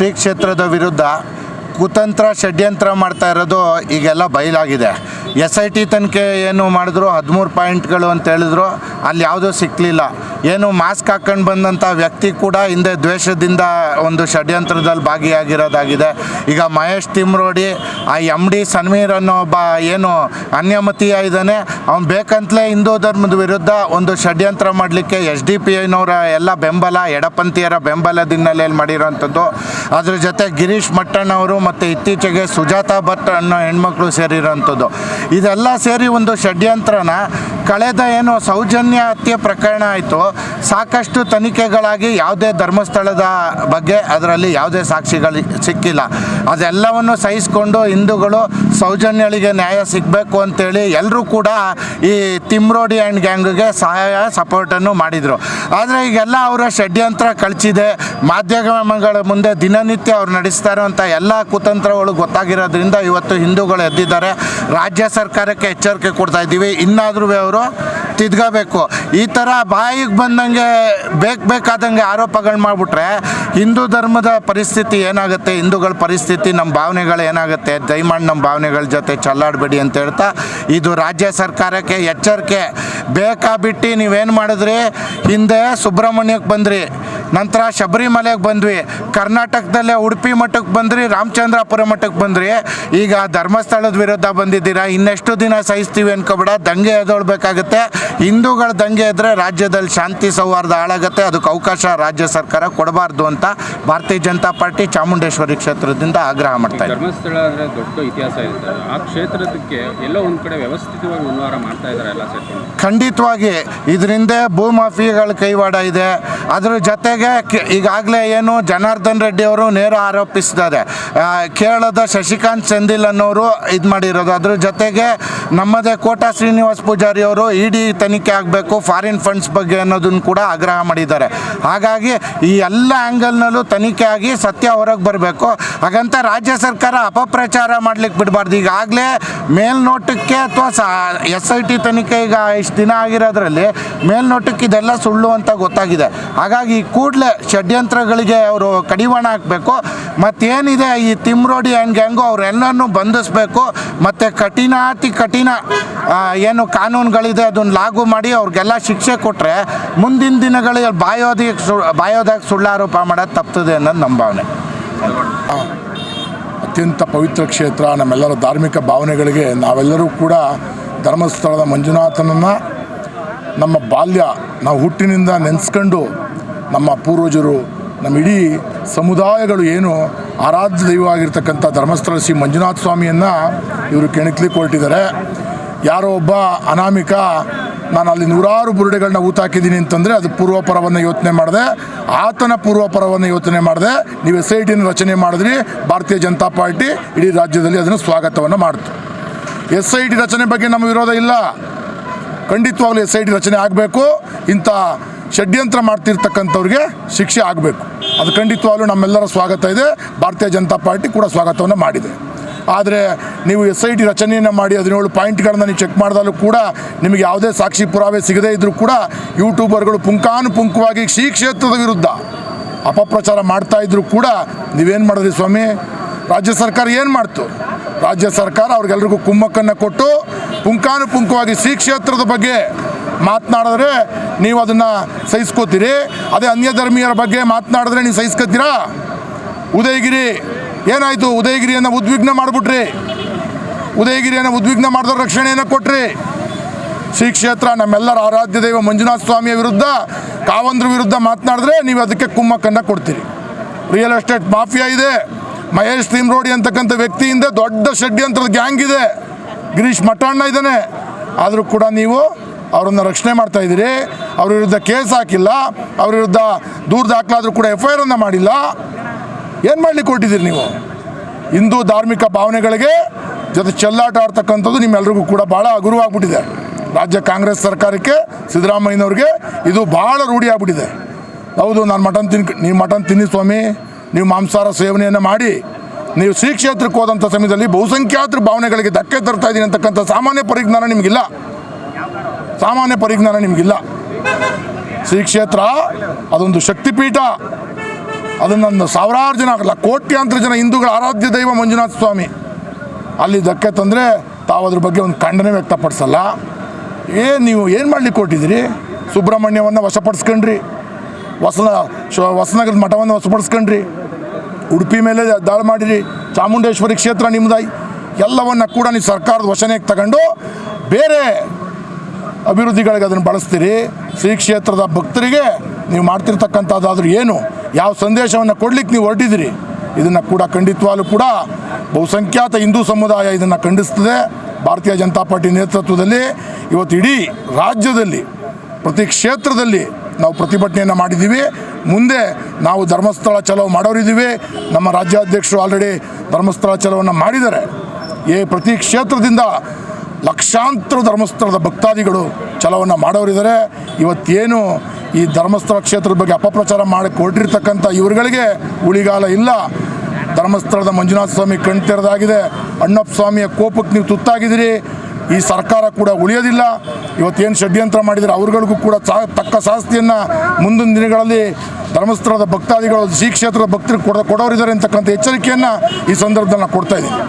ಶ್ರೀ ಕ್ಷೇತ್ರದ ವಿರುದ್ಧ ಕುತಂತ್ರ ಷಡ್ಯಂತ್ರ ಮಾಡ್ತಾ ಇರೋದು ಈಗೆಲ್ಲ ಬಯಲಾಗಿದೆ. SIT ತನಿಖೆ ಏನು ಮಾಡಿದ್ರು 13 ಪಾಯಿಂಟ್ಗಳು ಅಂತ ಹೇಳಿದ್ರು, ಅಲ್ಲಿ ಯಾವುದೂ ಸಿಕ್ಕಲಿಲ್ಲ. ಏನು ಮಾಸ್ಕ್ ಹಾಕ್ಕೊಂಡು ಬಂದಂಥ ವ್ಯಕ್ತಿ ಕೂಡ ಹಿಂದೆ ದ್ವೇಷದಿಂದ ಒಂದು ಷಡ್ಯಂತ್ರದಲ್ಲಿ ಭಾಗಿಯಾಗಿರೋದಾಗಿದೆ. ಈಗ ಮಹೇಶ್ ತಿಮ್ರೋಡಿ ಆ MD ಸನ್ಮೀರ್ ಅನ್ನೋ ಒಬ್ಬ ಏನು ಅನ್ಯಮತೀಯ ಇದ್ದಾನೆ, ಅವ್ನು ಬೇಕಂತಲೇ ಹಿಂದೂ ಧರ್ಮದ ವಿರುದ್ಧ ಒಂದು ಷಡ್ಯಂತ್ರ ಮಾಡಲಿಕ್ಕೆ SDPIನವರ ಎಲ್ಲ ಬೆಂಬಲ, ಎಡಪಂಥೀಯರ ಬೆಂಬಲದ ಹಿನ್ನೆಲೆಯಲ್ಲಿ ಮಾಡಿರೋವಂಥದ್ದು. ಅದ್ರ ಜೊತೆ ಗಿರೀಶ್ ಮಟ್ಟಣ್ಣವರು ಮತ್ತು ಇತ್ತೀಚೆಗೆ ಸುಜಾತಾ ಭಟ್ ಅನ್ನೋ ಹೆಣ್ಮಕ್ಳು ಸೇರಿರೋವಂಥದ್ದು. ಇದೆಲ್ಲ ಸೇರಿ ಒಂದು ಷಡ್ಯಂತ್ರನ ಕಳೆದ ಏನು ಸೌಜನ್ಯ ಹತ್ಯೆ ಪ್ರಕರಣ ಆಯಿತು, ಸಾಕಷ್ಟು ತನಿಖೆಗಳಾಗಿ ಯಾವುದೇ ಧರ್ಮಸ್ಥಳದ ಬಗ್ಗೆ ಅದರಲ್ಲಿ ಯಾವುದೇ ಸಾಕ್ಷಿಗಳು ಸಿಕ್ಕಿಲ್ಲ. ಅದೆಲ್ಲವನ್ನು ಸಹಿಸಿಕೊಂಡು ಹಿಂದೂಗಳು ಸೌಜನ್ಯಳಿಗೆ ನ್ಯಾಯ ಸಿಗಬೇಕು ಅಂತೇಳಿ ಎಲ್ಲರೂ ಕೂಡ ಈ ತಿಮ್ರೋಡಿ ಆ್ಯಂಡ್ ಗ್ಯಾಂಗ್ಗೆ ಸಹಾಯ ಸಪೋರ್ಟನ್ನು ಮಾಡಿದರು. ಆದರೆ ಈಗೆಲ್ಲ ಅವರ ಷಡ್ಯಂತ್ರ ಕಳಚಿದೆ. ಮಾಧ್ಯಮಗಳ ಮುಂದೆ ದಿನನಿತ್ಯ ಅವ್ರು ನಡೆಸ್ತಾ ಇರೋವಂಥ ಎಲ್ಲ ಕುತಂತ್ರಗಳು ಗೊತ್ತಾಗಿರೋದ್ರಿಂದ ಇವತ್ತು ಹಿಂದೂಗಳು ಎದ್ದಿದ್ದಾರೆ. ರಾಜ್ಯ ಸರ್ಕಾರಕ್ಕೆ ಎಚ್ಚರಿಕೆ ಕೊಡ್ತಾ ಇದ್ದೀವಿ, ಇನ್ನಾದರೂ ಅವರು ತಿದ್ಕೋಬೇಕು. ಈ ಥರ ಬಾಯಿಗೆ ಬಂದಂಗೆ ಬೇಕಾದಂಗೆ ಆರೋಪಗಳು ಮಾಡಿಬಿಟ್ರೆ ಹಿಂದೂ ಧರ್ಮದ ಪರಿಸ್ಥಿತಿ ಏನಾಗುತ್ತೆ, ಹಿಂದೂಗಳ ಪರಿಸ್ಥಿತಿ, ನಮ್ಮ ಭಾವನೆಗಳು ಏನಾಗುತ್ತೆ, ದಯಮಾಡಿ ನಮ್ಮ ಭಾವನೆಗಳ ಜೊತೆ ಚಲ್ಲಾಡಬೇಡಿ ಅಂತ ಹೇಳ್ತಾ ಇದು ರಾಜ್ಯ ಸರ್ಕಾರಕ್ಕೆ ಎಚ್ಚರಿಕೆ. ಬೇಕಾಬಿಟ್ಟು ನೀವೇನು ಮಾಡಿದ್ರಿ, ಹಿಂದೆ ಸುಬ್ರಹ್ಮಣ್ಯಕ್ಕೆ ಬಂದ್ರಿ, ನಂತರ ಶಬರಿಮಲೆಗೆ ಬಂದ್ವಿ, ಕರ್ನಾಟಕದಲ್ಲೇ ಉಡುಪಿ ಮಠಕ್ಕೆ ಬಂದ್ರಿ, ರಾಮಚಂದ್ರಾಪುರ ಮಠಕ್ಕೆ ಬಂದ್ರಿ, ಈಗ ಧರ್ಮಸ್ಥಳದ ವಿರುದ್ಧ ಬಂದಿದ್ದೀರಾ. ಇನ್ನೆಷ್ಟು ದಿನ ಸಹಿಸ್ತೀವಿ ಅನ್ಕೋಬೇಡ, ದಂಗೆ ಎದೊಳ್ಬೇಕಾಗತ್ತೆ. ಹಿಂದೂಗಳ ದಂಗೆ ಇದ್ದರೆ ರಾಜ್ಯದಲ್ಲಿ ಶಾಂತಿ ಸೌಹಾರ್ದ ಹಾಳಾಗುತ್ತೆ. ಅದಕ್ಕೆ ಅವಕಾಶ ರಾಜ್ಯ ಸರ್ಕಾರ ಕೊಡಬಾರ್ದು ಅಂತ ಭಾರತೀಯ ಜನತಾ ಪಾರ್ಟಿ ಚಾಮುಂಡೇಶ್ವರಿ ಕ್ಷೇತ್ರದಿಂದ ಆಗ್ರಹ ಮಾಡ್ತಾ ಇದೆ. ಧರ್ಮಸ್ಥಳ ಅಂದರೆ ದೊಡ್ಡ ಇತಿಹಾಸ ಇರುತ್ತೆ, ಆ ಕ್ಷೇತ್ರಕ್ಕೆ ಎಲ್ಲೋ ಒಂದು ಕಡೆ ವ್ಯವಸ್ಥಿತವಾಗಿ ಉನ್ವಾರ ಮಾಡ್ತಾ ಇದ್ದಾರೆ ಎಲ್ಲ ಸೇರ್ಕೊಂಡು. ಖಂಡಿತವಾಗಿ ಇದರಿಂದ ಭೂಮಾಫಿಯಾಗಳ ಕೈವಾಡ ಇದೆ. ಅದ್ರ ಜೊತೆಗೆ ಈಗಾಗಲೇ ಏನು ಜನಾರ್ದನ್ ರೆಡ್ಡಿ ಅವರು ನೇರ ಆರೋಪಿಸಿದ್ದಾರೆ, ಕೇರಳದ ಶಶಿಕಾಂತ್ ಸೆಂದಿಲ್ ಅನ್ನೋರು ಇದು ಮಾಡಿರೋದು. ಅದ್ರ ಜೊತೆಗೆ ನಮ್ಮದೇ ಕೋಟಾ ಶ್ರೀನಿವಾಸ್ ಪೂಜಾರಿ ಅವರು ED ತನಿಖೆ ಆಗಬೇಕು ಫಾರಿನ್ ಫಂಡ್ಸ್ ಬಗ್ಗೆ ಅನ್ನೋದನ್ನು ಕೂಡ ಆಗ್ರಹ ಮಾಡಿದ್ದಾರೆ. ಹಾಗಾಗಿ ಈ ಎಲ್ಲ ಆ್ಯಂಗಲ್ನಲ್ಲೂ ತನಿಖೆ ಆಗಿ ಸತ್ಯ ಹೊರಗೆ ಬರಬೇಕು. ಹಾಗಂತ ರಾಜ್ಯ ಸರ್ಕಾರ ಅಪಪ್ರಚಾರ ಮಾಡಲಿಕ್ಕೆ ಬಿಡಬಾರ್ದು. ಈಗಾಗಲೇ ಮೇಲ್ನೋಟಕ್ಕೆ ಅಥವಾ SIT ತನಿಖೆ ಈಗ ಇಷ್ಟು ದಿನ ಆಗಿರೋದ್ರಲ್ಲಿ ಮೇಲ್ನೋಟಕ್ಕೆ ಇದೆಲ್ಲ ಸುಳ್ಳು ಅಂತ ಗೊತ್ತಾಗಿದೆ. ಹಾಗಾಗಿ ಕೂಡಲೇ ಷಡ್ಯಂತ್ರಗಳಿಗೆ ಅವರು ಕಡಿವಾಣ ಹಾಕಬೇಕು. ಮತ್ತೇನಿದೆ ಈ ತಿಮ್ರೋಡಿ ಆ್ಯಂಡ್ ಗ್ಯಾಂಗು ಅವರೆಲ್ಲರನ್ನೂ ಬಂಧಿಸಬೇಕು. ಮತ್ತು ಕಠಿಣಾತಿ ಕಠಿಣ ಏನು ಕಾನೂನುಗಳಿದೆ ಅದನ್ನು ಲಾಗು ಮಾಡಿ ಅವ್ರಿಗೆಲ್ಲ ಶಿಕ್ಷೆ ಕೊಟ್ಟರೆ ಮುಂದಿನ ದಿನಗಳಲ್ಲಿ ಬಾಯೋದಾಗ ಸುಳ್ಳಾರೋಪ ಮಾಡೋದು ತಪ್ತದೆ ಅನ್ನೋದು ನಮ್ಮ ಭಾವನೆ. ಅತ್ಯಂತ ಪವಿತ್ರ ಕ್ಷೇತ್ರ, ನಮ್ಮೆಲ್ಲರ ಧಾರ್ಮಿಕ ಭಾವನೆಗಳಿಗೆ ನಾವೆಲ್ಲರೂ ಕೂಡ ಧರ್ಮಸ್ಥಳದ ಮಂಜುನಾಥನನ್ನು ನಮ್ಮ ಬಾಲ್ಯ ನಾವು ಹುಟ್ಟಿನಿಂದ ನೆನೆಸ್ಕೊಂಡು ನಮ್ಮ ಪೂರ್ವಜರು, ನಮ್ಮ ಇಡೀ ಸಮುದಾಯಗಳು ಏನು ಆರಾಧ್ಯ ದೈವವಾಗಿರ್ತಕ್ಕಂಥ ಧರ್ಮಸ್ಥಳ ಶ್ರೀ ಮಂಜುನಾಥ ಸ್ವಾಮಿಯನ್ನು ಇವರು ಕೆಣಕ್ಲಿಕ್ಕೆ ಹೊರಟಿದ್ದಾರೆ. ಯಾರೋ ಒಬ್ಬ ಅನಾಮಿಕ ನಾನು ಅಲ್ಲಿ ನೂರಾರು ಬುರುಡೆಗಳನ್ನ ಊತಾಕಿದ್ದೀನಿ ಅಂತಂದರೆ ಅದು ಪೂರ್ವಪರವನ್ನು ಯೋಚನೆ ಮಾಡಿದೆ, ಆತನ ಪೂರ್ವಪರವನ್ನು ಯೋಚನೆ ಮಾಡಿದೆ. ನೀವು SITನ ರಚನೆ ಮಾಡಿದ್ರಿ, ಭಾರತೀಯ ಜನತಾ ಪಾರ್ಟಿ ಇಡೀ ರಾಜ್ಯದಲ್ಲಿ ಅದನ್ನು ಸ್ವಾಗತವನ್ನು ಮಾಡ್ತು. SIT ರಚನೆ ಬಗ್ಗೆ ನಮ್ಮ ವಿರೋಧ ಇಲ್ಲ, ಖಂಡಿತವಾಗ್ಲೂ SIT ರಚನೆ ಆಗಬೇಕು. ಇಂಥ ಷಡ್ಯಂತ್ರ ಮಾಡ್ತಿರ್ತಕ್ಕಂಥವ್ರಿಗೆ ಶಿಕ್ಷೆ ಆಗಬೇಕು, ಅದು ಖಂಡಿತವಾಗ್ಲೂ ನಮ್ಮೆಲ್ಲರ ಸ್ವಾಗತ ಇದೆ. ಭಾರತೀಯ ಜನತಾ ಪಾರ್ಟಿ ಕೂಡ ಸ್ವಾಗತವನ್ನು ಮಾಡಿದೆ. ಆದರೆ ನೀವು SIT ರಚನೆಯನ್ನು ಮಾಡಿ 17 ಪಾಯಿಂಟ್ಗಳನ್ನು ನೀವು ಚೆಕ್ ಮಾಡಿದಾಗಲೂ ಕೂಡ ನಿಮಗೆ ಯಾವುದೇ ಸಾಕ್ಷಿ ಪುರಾವೆ ಸಿಗದೇ ಇದ್ದರೂ ಕೂಡ ಯೂಟ್ಯೂಬರ್ಗಳು ಪುಂಖಾನುಪುಂಖವಾಗಿ ಶ್ರೀ ಕ್ಷೇತ್ರದ ವಿರುದ್ಧ ಅಪಪ್ರಚಾರ ಮಾಡ್ತಾಯಿದ್ರು ಕೂಡ ನೀವೇನು ಮಾಡಿದ್ರಿ ಸ್ವಾಮಿ? ರಾಜ್ಯ ಸರ್ಕಾರ ಏನು ಮಾಡ್ತು? ರಾಜ್ಯ ಸರ್ಕಾರ ಅವ್ರಿಗೆಲ್ರಿಗೂ ಕುಮ್ಮಕ್ಕನ್ನು ಕೊಟ್ಟು ಪುಂಖಾನುಪುಂಖವಾಗಿ ಶ್ರೀ ಕ್ಷೇತ್ರದ ಬಗ್ಗೆ ಮಾತನಾಡಿದ್ರೆ ನೀವು ಅದನ್ನು ಸಹಿಸ್ಕೋತೀರಿ, ಅದೇ ಅನ್ಯ ಧರ್ಮೀಯರ ಬಗ್ಗೆ ಮಾತನಾಡಿದ್ರೆ ನೀವು ಸಹಿಸ್ಕೋತೀರಾ? ಉದಯಗಿರಿ ಏನಾಯಿತು? ಉದಯಗಿರಿಯನ್ನು ಉದ್ವಿಗ್ನ ಮಾಡಿಬಿಟ್ರಿ, ಉದಯಗಿರಿಯನ್ನು ಉದ್ವಿಗ್ನ ಮಾಡಿದವ್ರ ರಕ್ಷಣೆಯನ್ನು ಕೊಟ್ರಿ. ಶ್ರೀ ಕ್ಷೇತ್ರ ನಮ್ಮೆಲ್ಲರ ಆರಾಧ್ಯ ದೈವ ಮಂಜುನಾಥ ಸ್ವಾಮಿಯ ವಿರುದ್ಧ, ಕಾವಂದ್ರ ವಿರುದ್ಧ ಮಾತನಾಡಿದ್ರೆ ನೀವು ಅದಕ್ಕೆ ಕುಮ್ಮಕ್ಕನ್ನು ಕೊಡ್ತೀರಿ. ರಿಯಲ್ ಎಸ್ಟೇಟ್ ಮಾಫಿಯಾ ಇದೆ, ಮಹೇಶ್ ತಿಮ್ರೋಡಿ ಅಂತಕ್ಕಂಥ ವ್ಯಕ್ತಿಯಿಂದ ದೊಡ್ಡ ಷಡ್ಯಂತ್ರದ ಗ್ಯಾಂಗ್ ಇದೆ, ಗಿರೀಶ್ ಮಟ್ಟಣ್ಣ ಇದ್ದಾನೆ. ಆದರೂ ಕೂಡ ನೀವು ಅವರನ್ನು ರಕ್ಷಣೆ ಮಾಡ್ತಾಯಿದ್ದೀರಿ. ಅವ್ರ ವಿರುದ್ಧ ಕೇಸ್ ಹಾಕಿಲ್ಲ, ಅವ್ರ ವಿರುದ್ಧ ದೂರು ದಾಖಲಾದರೂ ಕೂಡ FIR ಮಾಡಿಲ್ಲ. ಏನು ಮಾಡಲಿಕ್ಕೆ ಕೊಟ್ಟಿದ್ದೀರಿ ನೀವು? ಹಿಂದೂ ಧಾರ್ಮಿಕ ಭಾವನೆಗಳಿಗೆ ಜೊತೆ ಚೆಲ್ಲಾಟ ಆಡ್ತಕ್ಕಂಥದ್ದು ನಿಮ್ಮೆಲ್ರಿಗೂ ಕೂಡ ಭಾಳ ಹಗುರವಾಗ್ಬಿಟ್ಟಿದೆ. ರಾಜ್ಯ ಕಾಂಗ್ರೆಸ್ ಸರ್ಕಾರಕ್ಕೆ, ಸಿದ್ದರಾಮಯ್ಯನವ್ರಿಗೆ ಇದು ಭಾಳ ರೂಢಿ ಆಗ್ಬಿಟ್ಟಿದೆ. ಹೌದು, ನಾನು ನೀವು ಮಟನ್ ತಿನ್ನಿ ಸ್ವಾಮಿ, ನೀವು ಮಾಂಸಾಹಾರ ಸೇವನೆಯನ್ನು ಮಾಡಿ, ನೀವು ಶ್ರೀ ಕ್ಷೇತ್ರಕ್ಕೆ ಹೋದಂಥ ಸಮಯದಲ್ಲಿ ಬಹುಸಂಖ್ಯಾತರ ಭಾವನೆಗಳಿಗೆ ಧಕ್ಕೆ ತರ್ತಾ ಇದ್ದೀನಿ ಅಂತಕ್ಕಂಥ ಸಾಮಾನ್ಯ ಪರಿಜ್ಞಾನ ನಿಮಗಿಲ್ಲ. ಶ್ರೀ ಕ್ಷೇತ್ರ ಅದೊಂದು ಶಕ್ತಿಪೀಠ. ಅದನ್ನು ಸಾವಿರಾರು ಜನ ಆಗಲ್ಲ, ಕೋಟ್ಯಾಂತರ ಜನ ಹಿಂದೂಗಳ ಆರಾಧ್ಯ ದೈವ ಮಂಜುನಾಥ ಸ್ವಾಮಿ ಅಲ್ಲಿ ಧಕ್ಕೆ ತಂದರೆ ತಾವು ಅದ್ರ ಬಗ್ಗೆ ಒಂದು ಖಂಡನೆ ವ್ಯಕ್ತಪಡಿಸಲ್ಲ. ನೀವು ಏನು ಮಾಡ್ಲಿಕ್ಕೆ ಕೊಟ್ಟಿದ್ದೀರಿ? ಸುಬ್ರಹ್ಮಣ್ಯವನ್ನು ವಶಪಡಿಸ್ಕೊಂಡ್ರಿ, ಹೊಸನಗರದ ಮಠವನ್ನು ವಶಪಡಿಸ್ಕೊಂಡ್ರಿ, ಉಡುಪಿ ಮೇಲೆ ದಾಳಿ ಮಾಡಿರಿ, ಚಾಮುಂಡೇಶ್ವರಿ ಕ್ಷೇತ್ರ ನಿಮ್ಮದಾಯಿ, ಎಲ್ಲವನ್ನು ಕೂಡ ನೀವು ಸರ್ಕಾರದ ವಶನೆಗೆ ತಗೊಂಡು ಬೇರೆ ಅಭಿವೃದ್ಧಿಗಳಿಗೆ ಅದನ್ನು ಬಳಸ್ತೀರಿ. ಶ್ರೀ ಕ್ಷೇತ್ರದ ಭಕ್ತರಿಗೆ ನೀವು ಮಾಡ್ತಿರ್ತಕ್ಕಂಥದ್ದಾದ್ರೂ ಏನು, ಯಾವ ಸಂದೇಶವನ್ನು ಕೊಡ್ಲಿಕ್ಕೆ ನೀವು ಹೊರಟಿದ್ದೀರಿ? ಇದನ್ನು ಕೂಡ ಖಂಡಿತವಾಗಲೂ ಕೂಡ ಬಹುಸಂಖ್ಯಾತ ಹಿಂದೂ ಸಮುದಾಯ ಇದನ್ನು ಖಂಡಿಸ್ತದೆ. ಭಾರತೀಯ ಜನತಾ ಪಾರ್ಟಿ ನೇತೃತ್ವದಲ್ಲಿ ಇವತ್ತು ಇಡೀ ರಾಜ್ಯದಲ್ಲಿ ಪ್ರತಿ ಕ್ಷೇತ್ರದಲ್ಲಿ ನಾವು ಪ್ರತಿಭಟನೆಯನ್ನು ಮಾಡಿದ್ದೀವಿ. ಮುಂದೆ ನಾವು ಧರ್ಮಸ್ಥಳ ಚಲೋ ಮಾಡೋರಿದ್ದೀವಿ. ನಮ್ಮ ರಾಜ್ಯಾಧ್ಯಕ್ಷರು ಆಲ್ರೆಡಿ ಧರ್ಮಸ್ಥಳ ಚಲೋವನ್ನು ಮಾಡಿದ್ದಾರೆ. ಪ್ರತಿ ಕ್ಷೇತ್ರದಿಂದ ಲಕ್ಷಾಂತರ ಧರ್ಮಸ್ಥಳದ ಭಕ್ತಾದಿಗಳು ಚಲವನ್ನು ಮಾಡೋರಿದ್ದಾರೆ. ಇವತ್ತೇನು ಈ ಧರ್ಮಸ್ಥಳ ಕ್ಷೇತ್ರದ ಬಗ್ಗೆ ಅಪಪ್ರಚಾರ ಮಾಡಿ ಕೊಟ್ಟಿರ್ತಕ್ಕಂಥ ಇವರುಗಳಿಗೆ ಉಳಿಗಾಲ ಇಲ್ಲ. ಧರ್ಮಸ್ಥಳದ ಮಂಜುನಾಥ ಸ್ವಾಮಿ ಕಣ್ತೆರೆದಾಗಿದೆ. ಅಣ್ಣಪ್ಪ ಸ್ವಾಮಿಯ ಕೋಪಕ್ಕೆ ನೀವು ತುತ್ತಾಗಿದ್ದೀರಿ. ಈ ಸರ್ಕಾರ ಕೂಡ ಉಳಿಯೋದಿಲ್ಲ. ಇವತ್ತೇನು ಷಡ್ಯಂತ್ರ ಮಾಡಿದರೆ ಅವ್ರುಗಳಿಗೂ ಕೂಡ ತಕ್ಕ ಶಾಸ್ತಿಯನ್ನು ಮುಂದಿನ ದಿನಗಳಲ್ಲಿ ಧರ್ಮಸ್ಥಳದ ಭಕ್ತಾದಿಗಳು ಶ್ರೀ ಕ್ಷೇತ್ರದ ಭಕ್ತರಿಗೆ ಕೊಡೋರಿದ್ದಾರೆ ಅಂತಕ್ಕಂಥ ಎಚ್ಚರಿಕೆಯನ್ನು ಈ ಸಂದರ್ಭದಲ್ಲಿ ನಾನು ಕೊಡ್ತಾ ಇದ್ದೀನಿ.